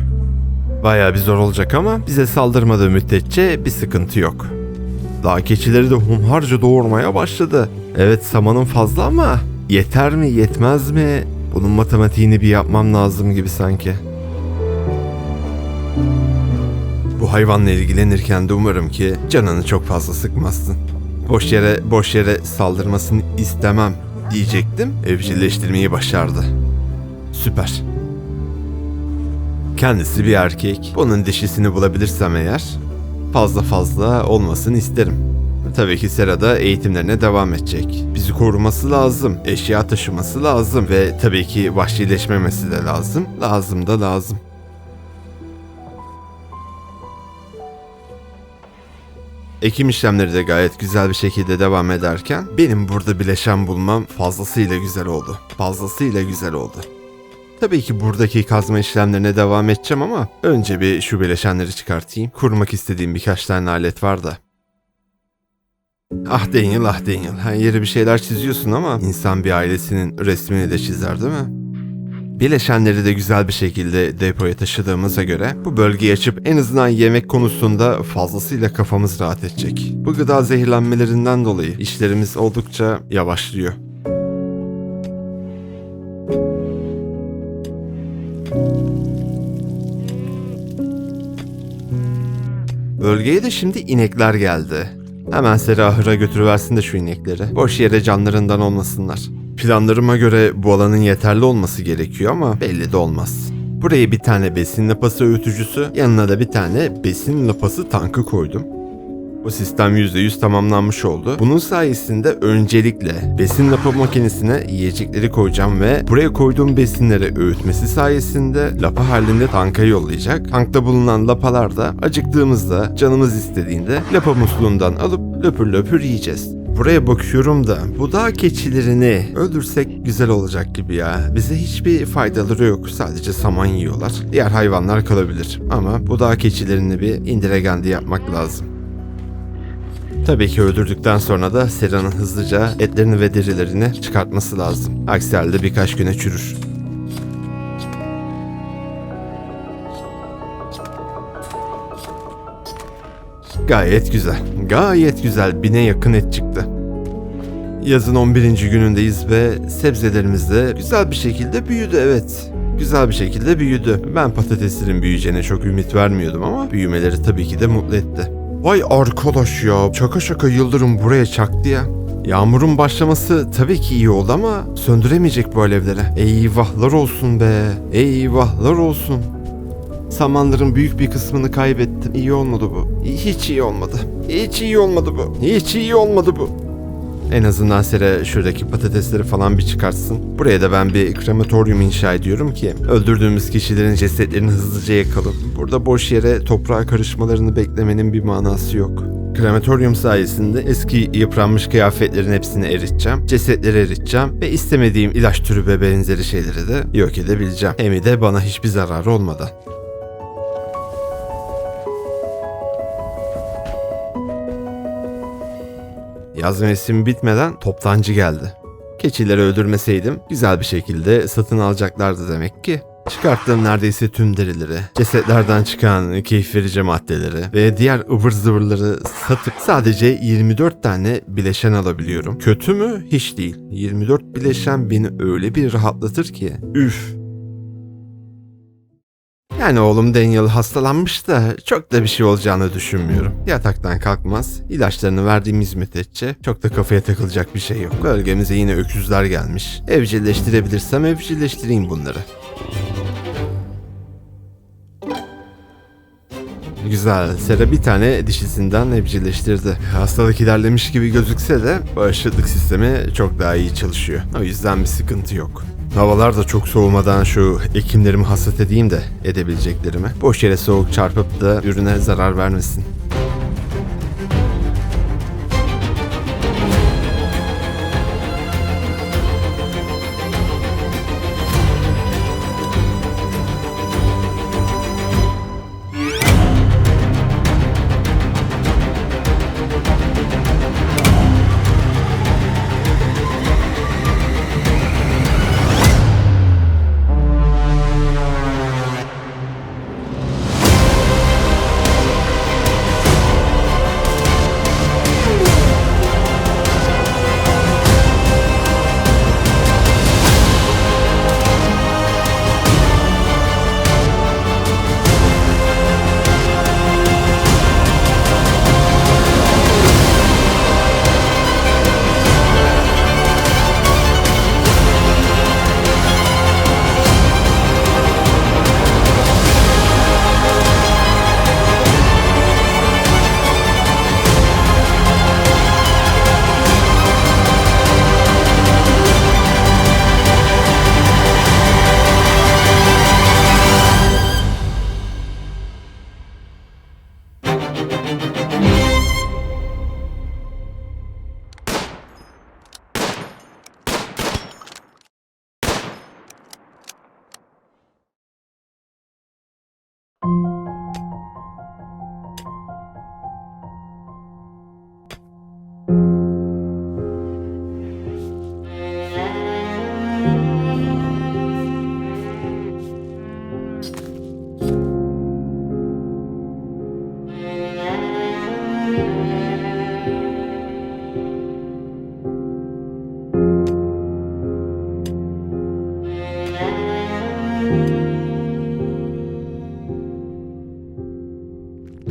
Bayağı bir zor olacak ama bize saldırmadığı müddetçe bir sıkıntı yok. Dağ keçileri de hunharca doğurmaya başladı. Evet, samanın fazla ama yeter mi yetmez mi? Bunun matematiğini bir yapmam lazım gibi sanki. Bu hayvanla ilgilenirken de umarım ki canını çok fazla sıkmazsın. Boş yere saldırmasını istemem diyecektim. Evcilleştirmeyi başardı. Süper. Kendisi bir erkek. Bunun dişisini bulabilirsem eğer fazla olmasını isterim. Tabii ki Sera da eğitimlerine devam edecek. Bizi koruması lazım. Eşya taşıması lazım. Ve tabii ki vahşileşmemesi de lazım. Lazım. Ekim işlemleri de gayet güzel bir şekilde devam ederken benim burada bileşen bulmam fazlasıyla güzel oldu. Tabii ki buradaki kazma işlemlerine devam edeceğim ama önce bir şu bileşenleri çıkartayım. Kurmak istediğim birkaç tane alet var da. Ah Daniel. Her yere bir şeyler çiziyorsun ama insan bir ailesinin resmini de çizer değil mi? Bileşenleri de güzel bir şekilde depoya taşıdığımıza göre bu bölgeyi açıp en azından yemek konusunda fazlasıyla kafamız rahat edecek. Bu gıda zehirlenmelerinden dolayı işlerimiz oldukça yavaşlıyor. Bölgeye de şimdi inekler geldi. Hemen Sera ahıra götürüversin de şu inekleri. Boş yere canlarından olmasınlar. Planlarıma göre bu alanın yeterli olması gerekiyor ama belli de olmaz. Buraya bir tane besin lapası öğütücüsü, yanına da bir tane besin lapası tankı koydum. Bu sistem %100 tamamlanmış oldu. Bunun sayesinde öncelikle besin lapa makinesine yiyecekleri koyacağım ve buraya koyduğum besinleri öğütmesi sayesinde lapa halinde tanka yollayacak. Tankta bulunan lapalar da acıktığımızda, canımız istediğinde lapa musluğundan alıp löpür yiyeceğiz. Buraya bakıyorum da bu dağ keçilerini öldürsek güzel olacak gibi ya. Bize hiçbir faydaları yok. Sadece saman yiyorlar. Diğer hayvanlar kalabilir. Ama bu dağ keçilerini bir indiregendi yapmak lazım. Tabii ki öldürdükten sonra da Sera'nın hızlıca etlerini ve derilerini çıkartması lazım. Aksi halde birkaç güne çürür. Gayet güzel. 1000'e yakın et çıktı. Yazın 11. günündeyiz ve sebzelerimiz de güzel bir şekilde büyüdü, evet. Güzel bir şekilde büyüdü. Ben patateslerin büyüyeceğine çok ümit vermiyordum ama büyümeleri tabii ki de mutlu etti. Vay arkadaş ya, şaka yıldırım buraya çaktı ya. Yağmurun başlaması tabii ki iyi oldu ama söndüremeyecek bu alevleri. Eyvahlar olsun be. Eyvahlar olsun. Samanların büyük bir kısmını kaybettim. İyi olmadı bu. Hiç iyi olmadı. Hiç iyi olmadı bu. Hiç iyi olmadı bu. En azından Sera şuradaki patatesleri falan bir çıkartsın. Buraya da ben bir krematoryum inşa ediyorum ki öldürdüğümüz kişilerin cesetlerini hızlıca yakalım. Burada boş yere toprağa karışmalarını beklemenin bir manası yok. Krematoryum sayesinde eski yıpranmış kıyafetlerin hepsini eriteceğim, cesetleri eriteceğim ve istemediğim ilaç türü ve benzeri şeyleri de yok edebileceğim. Hem de bana hiçbir zararı olmadan. Yaz mevsimi bitmeden toptancı geldi. Keçileri öldürmeseydim güzel bir şekilde satın alacaklardı demek ki. Çıkarttığım neredeyse tüm derileri, cesetlerden çıkan keyif verici maddeleri ve diğer ıvır zıvırları satıp sadece 24 tane bileşen alabiliyorum. Kötü mü? Hiç değil. 24 bileşen beni öyle bir rahatlatır ki. Üf. Yani oğlum Daniel hastalanmış da çok da bir şey olacağını düşünmüyorum. Yataktan kalkmaz, ilaçlarını verdiğimiz müddetçe çok da kafaya takılacak bir şey yok. Bölgemize yine öküzler gelmiş. Evcilleştirebilirsem evcilleştireyim bunları. Güzel, Sera bir tane dişisinden evcilleştirdi. Hastalık ilerlemiş gibi gözükse de bağışıklık sistemi çok daha iyi çalışıyor. O yüzden bir sıkıntı yok. Havalar da çok soğumadan şu ekimlerimi hasat edeyim de edebileceklerimi. Boş yere soğuk çarpıp da ürüne zarar vermesin.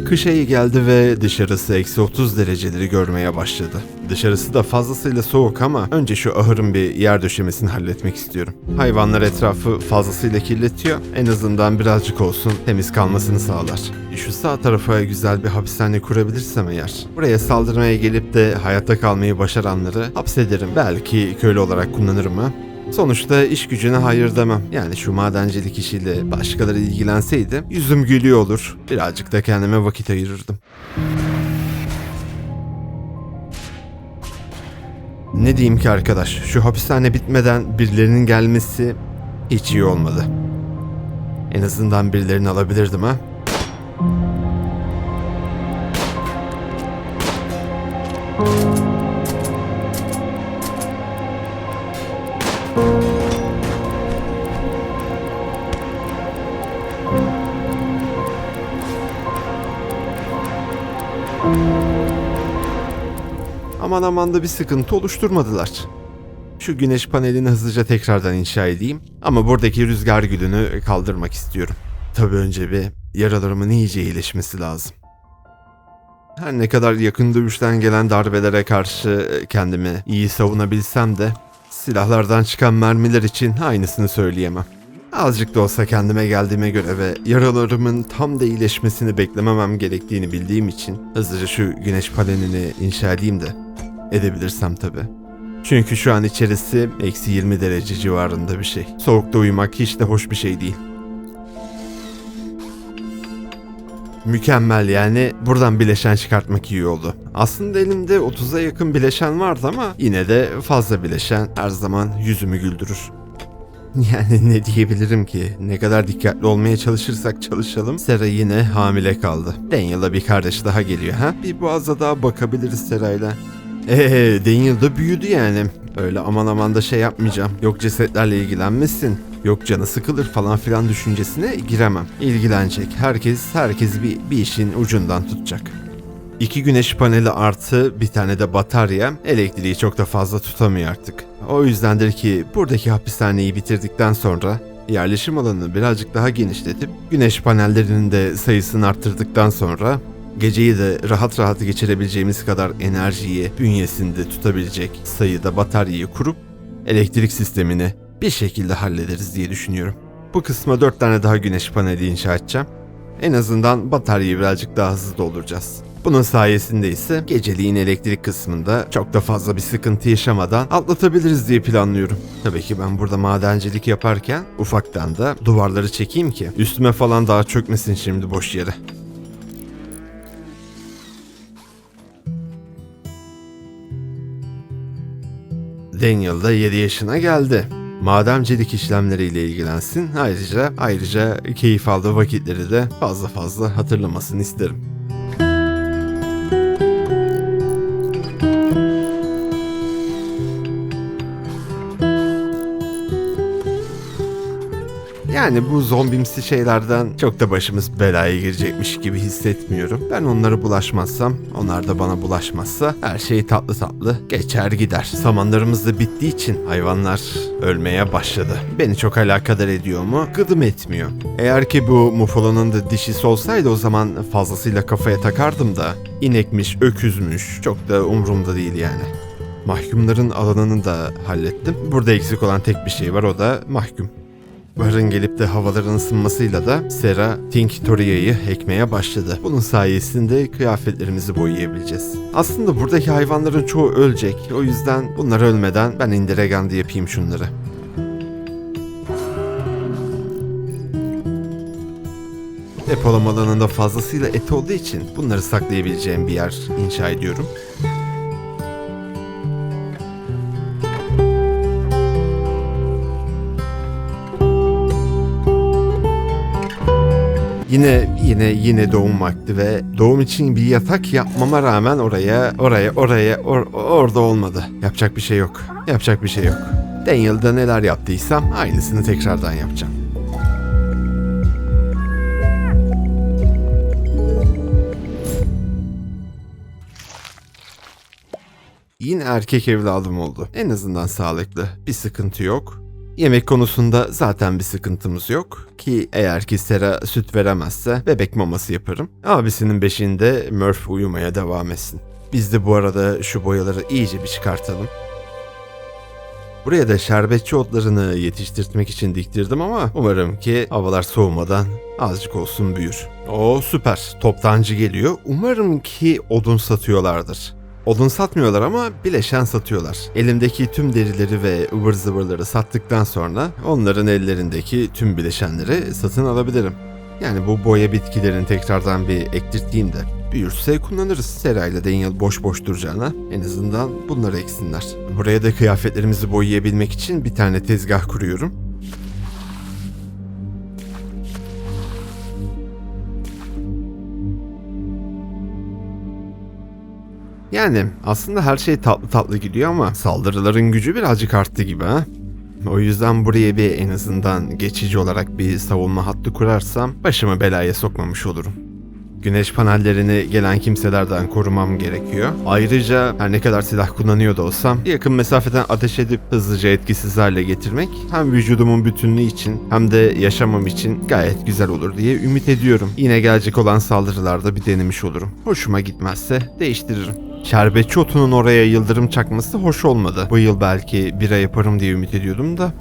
Kış ayı geldi ve dışarısı eksi 30 dereceleri görmeye başladı. Dışarısı da fazlasıyla soğuk ama önce şu ahırın bir yer döşemesini halletmek istiyorum. Hayvanlar etrafı fazlasıyla kirletiyor. En azından birazcık olsun temiz kalmasını sağlar. Şu sağ tarafa güzel bir hapishane kurabilirsem eğer, buraya saldırmaya gelip de hayatta kalmayı başaranları hapsederim. Belki köle olarak kullanırım ha. Sonuçta iş gücüne hayır demem. Yani şu madencilik işiyle başkaları ilgilenseydi yüzüm gülüyor olur. Birazcık da kendime vakit ayırırdım. Ne diyeyim ki arkadaş, şu hapishane bitmeden birilerinin gelmesi hiç iyi olmadı. En azından birilerini alabilirdim ha. Aman aman da bir sıkıntı oluşturmadılar. Şu güneş panelini hızlıca tekrardan inşa edeyim ama buradaki rüzgar gülünü kaldırmak istiyorum. Tabii önce bir yaralarımın iyice iyileşmesi lazım. Her ne kadar yakın dövüşten gelen darbelere karşı kendimi iyi savunabilsem de silahlardan çıkan mermiler için aynısını söyleyemem. Azıcık da olsa kendime geldiğime göre ve yaralarımın tam da iyileşmesini beklememem gerektiğini bildiğim için hızlıca şu güneş panelini inşa edeyim de edebilirsem tabii. Çünkü şu an içerisi eksi 20 derece civarında bir şey. Soğukta uyumak hiç de hoş bir şey değil. Mükemmel, yani buradan bileşen çıkartmak iyi oldu. Aslında elimde 30'a yakın bileşen vardı ama yine de fazla bileşen her zaman yüzümü güldürür. Yani ne diyebilirim ki? Ne kadar dikkatli olmaya çalışırsak çalışalım Sera yine hamile kaldı. Daniel'a bir kardeş daha geliyor ha? Bir boğaza daha bakabiliriz Sera'yla. Daniel da büyüdü yani. Öyle aman aman da şey yapmayacağım. Yok cesetlerle ilgilenmesin. Yok canı sıkılır falan filan düşüncesine giremem. İlgilenecek. Herkes bir işin ucundan tutacak. 2 güneş paneli artı bir tane de batarya elektriği çok da fazla tutamıyor artık. O yüzdendir ki buradaki hapishaneyi bitirdikten sonra yerleşim alanını birazcık daha genişletip güneş panellerinin de sayısını arttırdıktan sonra geceyi de rahat rahat geçirebileceğimiz kadar enerjiyi bünyesinde tutabilecek sayıda bataryayı kurup elektrik sistemini bir şekilde hallederiz diye düşünüyorum. Bu kısma 4 tane daha güneş paneli inşa edeceğim. En azından bataryayı birazcık daha hızlı dolduracağız. Bunun sayesinde ise geceliğin elektrik kısmında çok da fazla bir sıkıntı yaşamadan atlatabiliriz diye planlıyorum. Tabii ki ben burada madencilik yaparken ufaktan da duvarları çekeyim ki üstüme falan daha çökmesin şimdi boş yere. Daniel da 7 yaşına geldi. Madencilik işlemleriyle ilgilensin. Ayrıca keyif aldığı vakitleri de fazla hatırlamasını isterim. Yani bu zombimsi şeylerden çok da başımız belaya girecekmiş gibi hissetmiyorum. Ben onlara bulaşmazsam, onlar da bana bulaşmazsa her şey tatlı geçer gider. Samanlarımız da bittiği için hayvanlar ölmeye başladı. Beni çok alakadar ediyor mu? Gıdım etmiyor. Eğer ki bu Muffalo'nun da dişisi olsaydı o zaman fazlasıyla kafaya takardım da inekmiş, öküzmüş çok da umurumda değil yani. Mahkumların alanını da hallettim. Burada eksik olan tek bir şey var, o da mahkum. Baharın gelip de havaların ısınmasıyla da Sera Tinktoria'yı ekmeye başladı. Bunun sayesinde kıyafetlerimizi boyayabileceğiz. Aslında buradaki hayvanların çoğu ölecek. O yüzden bunlar ölmeden ben indiregandı yapayım şunları. Depolama alanında fazlasıyla et olduğu için bunları saklayabileceğim bir yer inşa ediyorum. Yine doğum vakti ve doğum için bir yatak yapmama rağmen orada olmadı. Yapacak bir şey yok. Daniel'da neler yaptıysam aynısını tekrardan yapacağım. Yine erkek evladım oldu. En azından sağlıklı. Bir sıkıntı yok. Yemek konusunda zaten bir sıkıntımız yok ki eğer ki Sera süt veremezse bebek maması yaparım. Abisinin beşiğinde Murph uyumaya devam etsin. Biz de bu arada şu boyaları iyice bir çıkartalım. Buraya da şerbetçi otlarını yetiştirmek için diktirdim ama umarım ki havalar soğumadan azıcık olsun büyür. Oo süper, toptancı geliyor. Umarım ki odun satıyorlardır. Odun satmıyorlar ama bileşen satıyorlar. Elimdeki tüm derileri ve ıvır zıvırları sattıktan sonra onların ellerindeki tüm bileşenleri satın alabilirim. Yani bu boya bitkilerini tekrardan bir ektirteyim de büyürse kullanırız. Sera ile Daniel boş duracağına en azından bunları eksinler. Buraya da kıyafetlerimizi boyayabilmek için bir tane tezgah kuruyorum. Yani aslında her şey tatlı gidiyor ama saldırıların gücü birazcık arttı gibi ha. O yüzden buraya bir en azından geçici olarak bir savunma hattı kurarsam başımı belaya sokmamış olurum. Güneş panellerini gelen kimselerden korumam gerekiyor. Ayrıca her ne kadar silah kullanıyor da olsam yakın mesafeden ateş edip hızlıca etkisiz hale getirmek hem vücudumun bütünlüğü için hem de yaşamam için gayet güzel olur diye ümit ediyorum. Yine gelecek olan saldırılarda bir denemiş olurum. Hoşuma gitmezse değiştiririm. Şerbetçi otunun oraya yıldırım çakması hoş olmadı. Bu yıl belki bira yaparım diye ümit ediyordum da.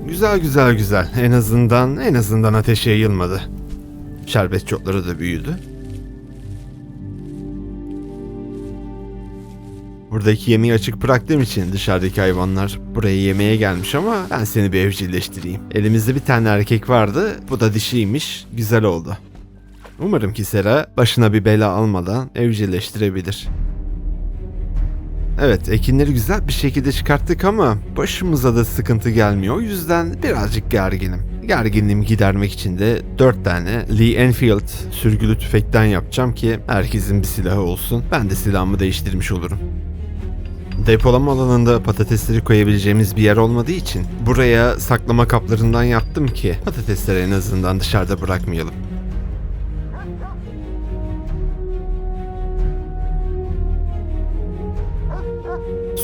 Güzel. En azından ateşe yayılmadı. Şerbetçi otları da büyüdü. Buradaki yemeği açık bıraktığım için dışarıdaki hayvanlar buraya yemeğe gelmiş ama ben seni bir evcilleştireyim. Elimizde bir tane erkek vardı. Bu da dişiymiş. Güzel oldu. Umarım ki Sera başına bir bela almadan evcilleştirebilir. Evet, ekinleri güzel bir şekilde çıkarttık ama başımıza da sıkıntı gelmiyor. O yüzden birazcık gerginim. Gerginliğimi gidermek için de 4 tane Lee Enfield sürgülü tüfekten yapacağım ki herkesin bir silahı olsun. Ben de silahımı değiştirmiş olurum. Depolama alanında patatesleri koyabileceğimiz bir yer olmadığı için buraya saklama kaplarından yaptım ki patatesleri en azından dışarıda bırakmayalım.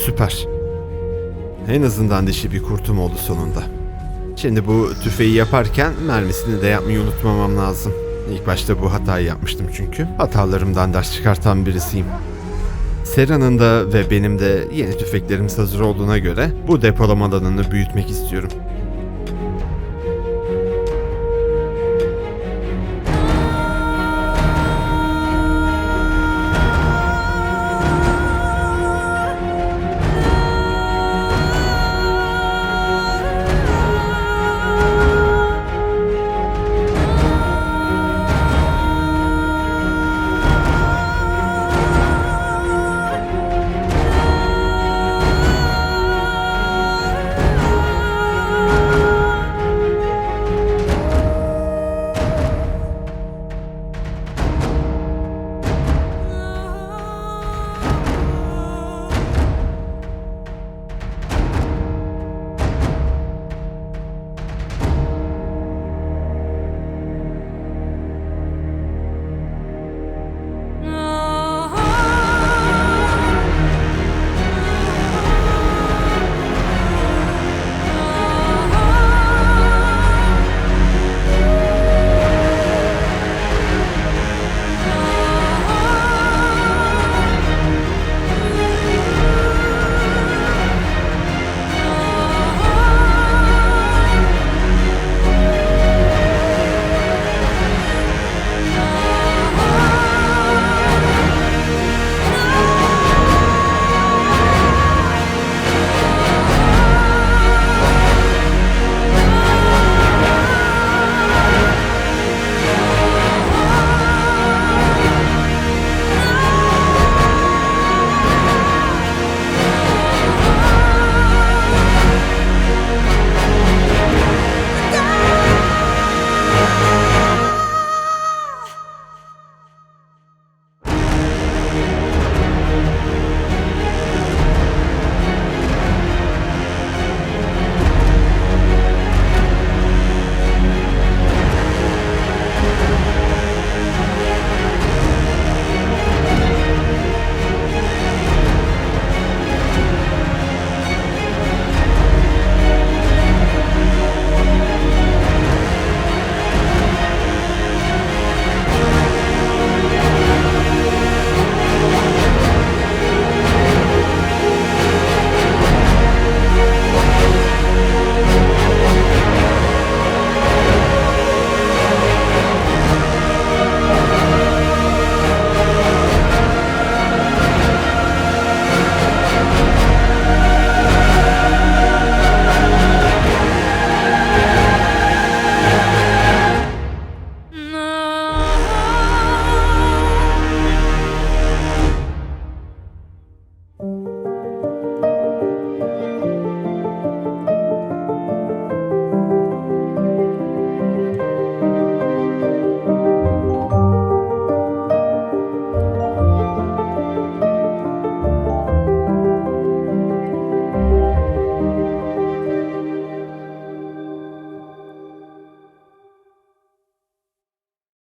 Süper. En azından dişi bir kurtum oldu sonunda. Şimdi bu tüfeği yaparken mermisini de yapmayı unutmamam lazım. İlk başta bu hatayı yapmıştım çünkü. Hatalarımdan ders çıkartan birisiyim. Sera'nın da ve benim de yeni tüfeklerimiz hazır olduğuna göre bu depolama alanını büyütmek istiyorum.